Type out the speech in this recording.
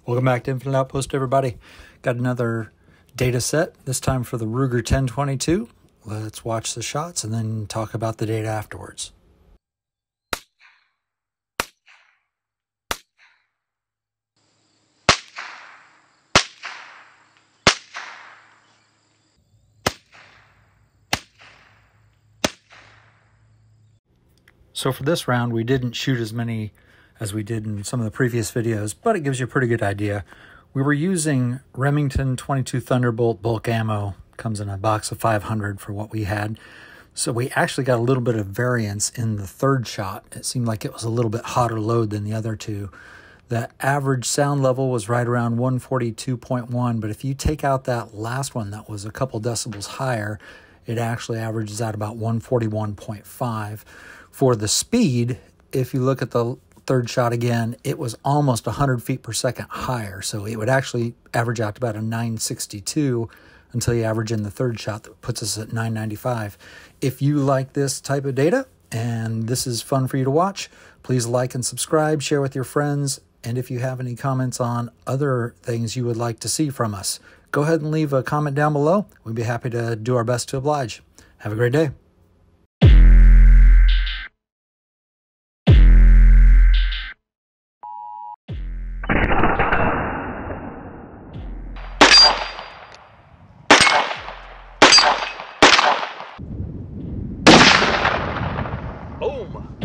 Welcome back to Infinite Outpost, everybody. Got another data set, this time for the Ruger 1022. Let's watch the shots and then talk about the data afterwards. So for this round, we didn't shoot as many as we did in some of the previous videos, but it gives you a pretty good idea. We were using Remington 22 Thunderbolt bulk ammo. Comes in a box of 500 for what we had. So we actually got a little bit of variance in the third shot. It seemed like it was a little bit hotter load than the other two. The average sound level was right around 142.1, but if you take out that last one that was a couple decibels higher, it actually averages out about 141.5. For the speed, if you look at the third shot again, it was almost 100 feet per second higher. So it would actually average out to about a 962 until you average in the third shot. That puts us at 995. If you like this type of data and this is fun for you to watch, please like and subscribe, share with your friends. And if you have any comments on other things you would like to see from us, go ahead and leave a comment down below. We'd be happy to do our best to oblige. Have a great day. Boom!